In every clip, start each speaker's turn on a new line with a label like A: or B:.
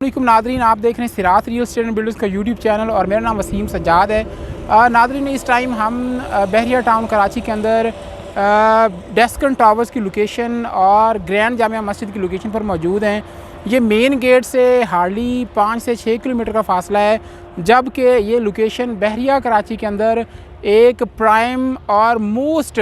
A: अस्सलामुअलैकुम नादरीन, आप देख रहे हैं सिरात रियल एस्टेट एंड बिल्डर्स का यूट्यूब चैनल और मेरा नाम वसीम सज्जाद है। नादरीन, इस टाइम हम बहरिया टाउन कराची के अंदर डेस्कन टावर्स की लोकेशन और ग्रैंड जामिया मस्जिद की लोकेशन पर मौजूद हैं। ये मेन गेट से हार्डली 5 से 6 किलोमीटर का फासला है, जबकि ये लोकेशन बहरिया कराची के अंदर एक प्राइम और मोस्ट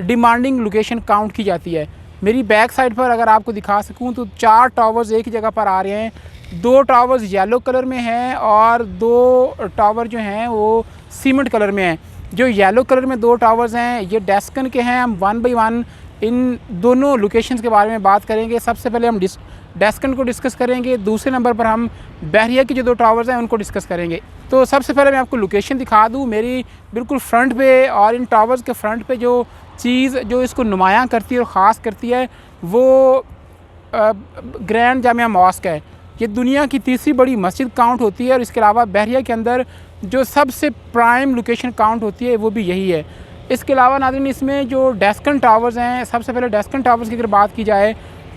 A: डिमांडिंग लोकेशन काउंट की जाती है। मेरी बैक साइड पर अगर आपको दिखा सकूं तो 4 टावर्स एक ही जगह पर आ रहे हैं। 2 टावर्स येलो कलर में हैं और 2 टावर जो हैं वो सीमेंट कलर में हैं। जो येलो कलर में 2 टावर्स हैं ये डेस्कन के हैं। हम 1 बाई 1 इन दोनों लोकेशंस के बारे में बात करेंगे। सबसे पहले हम डेस्कन को डिस्कस करेंगे, दूसरे नंबर पर हम बहरिया के जो 2 टावर्स हैं उनको डिस्कस करेंगे। तो सबसे पहले मैं आपको लोकेशन दिखा दूँ मेरी बिल्कुल फ्रंट पे, और इन टावर्स के फ्रंट पे जो चीज़ जो इसको नुमायाँ करती है और ख़ास करती है वो ग्रैंड जामिया मॉस्क है। ये दुनिया की तीसरी बड़ी मस्जिद काउंट होती है और इसके अलावा बहरिया के अंदर जो सबसे प्राइम लोकेशन काउंट होती है वो भी यही है। इसके अलावा नाज़रीन, इसमें जो डेस्कन टावर्स हैं, सबसे पहले डेस्कन टावर्स की अगर बात की जाए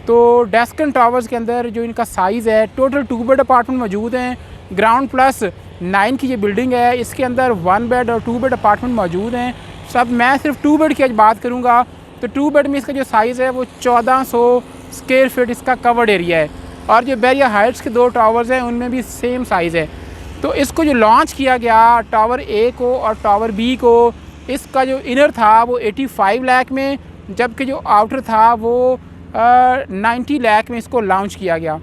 A: तो डेस्कन टावर्स के अंदर जो इनका साइज़ है, टोटल 2 बेड अपार्टमेंट मौजूद हैं। ग्राउंड प्लस 9 की ये बिल्डिंग है। इसके अंदर 1 बेड और 2 बेड अपार्टमेंट मौजूद हैं। सब मैं सिर्फ 2 बेड की आज बात करूँगा तो 2 बेड में इसका जो साइज़ है वो 1400 स्क्वायर फीट इसका कवर्ड एरिया है। और जो बहरिया हाइट्स के 2 टावर्स हैं उनमें भी सेम साइज़ है। तो इसको जो लॉन्च किया गया टावर ए को और टावर बी को, इसका जो इनर था वो 85 लाख में, जबकि जो आउटर था वो 90 लाख में इसको लॉन्च किया गया।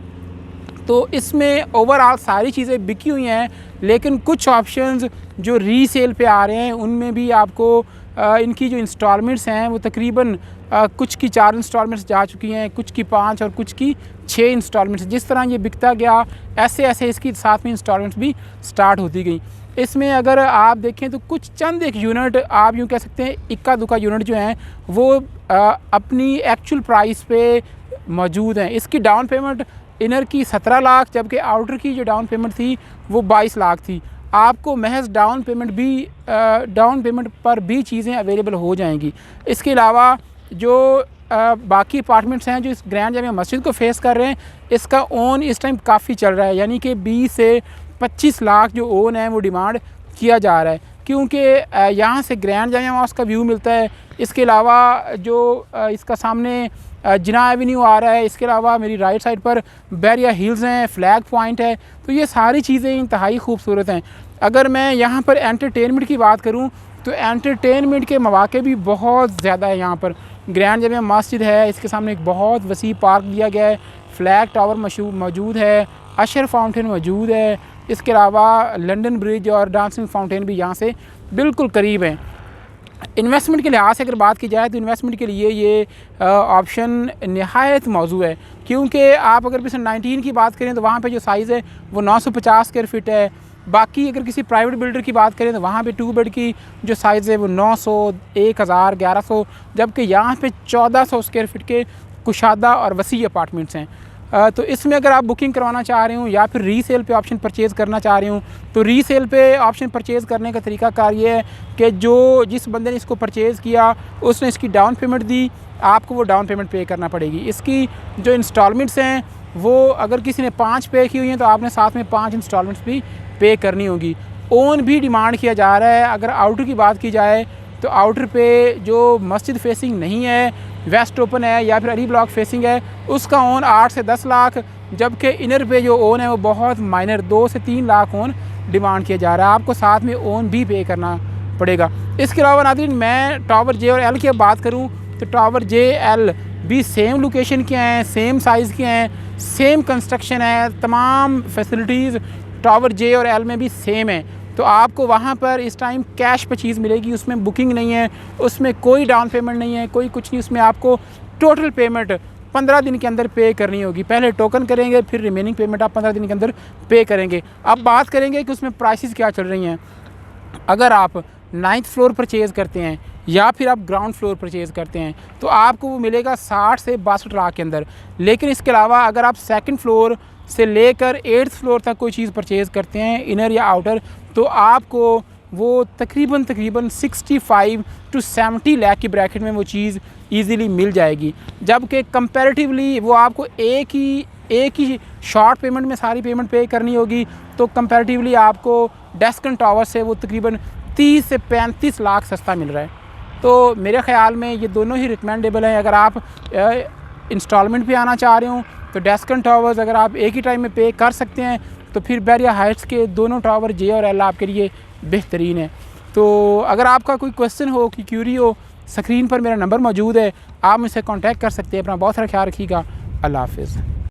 A: तो इसमें ओवरऑल सारी चीज़ें बिकी हुई हैं, लेकिन कुछ ऑप्शंस जो रीसेल पे आ रहे हैं उनमें भी आपको इनकी जो इंस्टॉलमेंट्स हैं वो तकरीबन कुछ की 4 इंस्टॉलमेंट्स जा चुकी हैं, कुछ की 5 और कुछ की 6 इंस्टॉलमेंट्स। जिस तरह ये बिकता गया ऐसे ऐसे इसकी साथ में इंस्टॉलमेंट्स भी स्टार्ट होती गई। इसमें अगर आप देखें तो कुछ चंद एक यूनिट, आप यूँ कह सकते हैं इक्का दुक्का यूनिट जो हैं वो अपनी एक्चुअल प्राइस पे मौजूद हैं। इसकी डाउन पेमेंट इनर की 17 लाख, जबकि आउटर की जो डाउन पेमेंट थी वो 22 लाख थी। आपको महज डाउन पेमेंट पर भी चीज़ें अवेलेबल हो जाएंगी। इसके अलावा जो बाकी अपार्टमेंट्स हैं जो इस ग्रैंड जामिया मस्जिद को फेस कर रहे हैं, इसका ओन इस टाइम काफ़ी चल रहा है, यानी कि 20 से 25 लाख जो ओन है वो डिमांड किया जा रहा है, क्योंकि यहाँ से ग्रैंड जामिया मस्जिद का व्यू मिलता है। इसके अलावा जो इसका सामने जिना एवेन्यू आ रहा है, इसके अलावा मेरी राइट साइड पर बहरिया हिल्स हैं, फ्लैग पॉइंट है। तो ये सारी चीज़ें इंतहाई खूबसूरत हैं। अगर मैं यहाँ पर एंटरटेनमेंट की बात करूँ तो एंटरटेनमेंट के मौके भी बहुत ज़्यादा है। यहाँ पर ग्रैंड जामिया मस्जिद है, इसके सामने एक बहुत वसी पार्क दिया गया है, फ्लैग टावर मौजूद है, अशर फाउंटेन मौजूद है। इसके अलावा लंदन ब्रिज और डांसिंग फाउंटेन भी यहाँ से बिल्कुल करीब हैं। इन्वेस्टमेंट के लिहाज से अगर बात की जाए तो इन्वेस्टमेंट के लिए ये ऑप्शन नहायत मौजू है, क्योंकि आप अगर पिछले 19 की बात करें तो वहाँ पे जो साइज़ है वो 950 स्क्वायर फीट है। बाकी अगर किसी प्राइवेट बिल्डर की बात करें तो वहाँ पे 2 बेड की जो साइज़ है वो 900, 1000, 1100, जबकि यहाँ पे 1400 स्क्वायर फीट के कुशादा और वसी अपार्टमेंट्स हैं। तो इसमें अगर आप बुकिंग करवाना चाह रहे हो या फिर रीसेल पे ऑप्शन परचेज़ करना चाह रहे हो तो रीसेल पे ऑप्शन परचेज़ करने का तरीकाकार ये है कि जिस बंदे ने इसको परचेज़ किया उसने इसकी डाउन पेमेंट दी, आपको वो डाउन पेमेंट पे करना पड़ेगी। इसकी जो इंस्टॉलमेंट्स हैं वो अगर किसी ने 5 पे की हुई हैं तो आपने साथ में 5 इंस्टॉलमेंट्स भी पे करनी होगी। ओन भी डिमांड किया जा रहा है। अगर आउटर की बात की जाए तो आउटर पे जो मस्जिद फेसिंग नहीं है, वेस्ट ओपन है या फिर अली ब्लॉक फेसिंग है, उसका ओन 8 से 10 लाख, जबकि इनर पे जो ओन है वो बहुत माइनर 2 से 3 लाख ओन डिमांड किया जा रहा है। आपको साथ में ओन भी पे करना पड़ेगा। इसके अलावा नाज़रीन, मैं टावर जे और एल की बात करूँ तो टावर जे एल भी सेम लोकेशन के हैं, सेम साइज़ के हैं, सेम कंस्ट्रक्शन है, तमाम फैसिलिटीज़ टावर जे और एल में भी सेम है। तो आपको वहाँ पर इस टाइम कैश पे चीज़ मिलेगी, उसमें बुकिंग नहीं है, उसमें कोई डाउन पेमेंट नहीं है, कोई कुछ नहीं। उसमें आपको टोटल पेमेंट 15 दिन के अंदर पे करनी होगी। पहले टोकन करेंगे, फिर रिमेनिंग पेमेंट आप 15 दिन के अंदर पे करेंगे। अब बात करेंगे कि उसमें प्राइसेस क्या चल रही हैं। अगर आप 9th फ्लोर परचेज़ करते हैं या फिर आप ग्राउंड फ्लोर परचेज़ करते हैं तो आपको वो मिलेगा 60 से 62 लाख के अंदर। लेकिन इसके अलावा अगर आप 2nd फ्लोर से लेकर 8th फ्लोर तक कोई चीज़ परचेज़ करते हैं, इनर या आउटर, तो आपको वो तकरीबन 65 to 70 लाख की ब्रैकेट में वो चीज़ ईज़िली मिल जाएगी। जबकि कंपैरेटिवली वो आपको एक ही एक ही शॉर्ट पेमेंट में सारी पेमेंट पे करनी होगी तो कंपैरेटिवली आपको डेस्कन टावर से वो तकरीबन 30 से 35 लाख सस्ता मिल रहा है। तो मेरे ख़्याल में ये दोनों ही रिकमेंडेबल हैं। अगर आप इंस्टॉलमेंट पे आना चाह रहे हो तो डेस्कन टावर्स अगर आप एक ही टाइम में पे कर सकते हैं तो फिर बहरिया हाइट्स के दोनों टावर जे और एल आपके लिए बेहतरीन है। तो अगर आपका कोई क्वेश्चन हो कि क्यूरी हो, स्क्रीन पर मेरा नंबर मौजूद है, आप मुझसे कांटेक्ट कर सकते हैं। अपना बहुत सारा ख्याल रखिएगा। अल्लाह हाफ़िज़।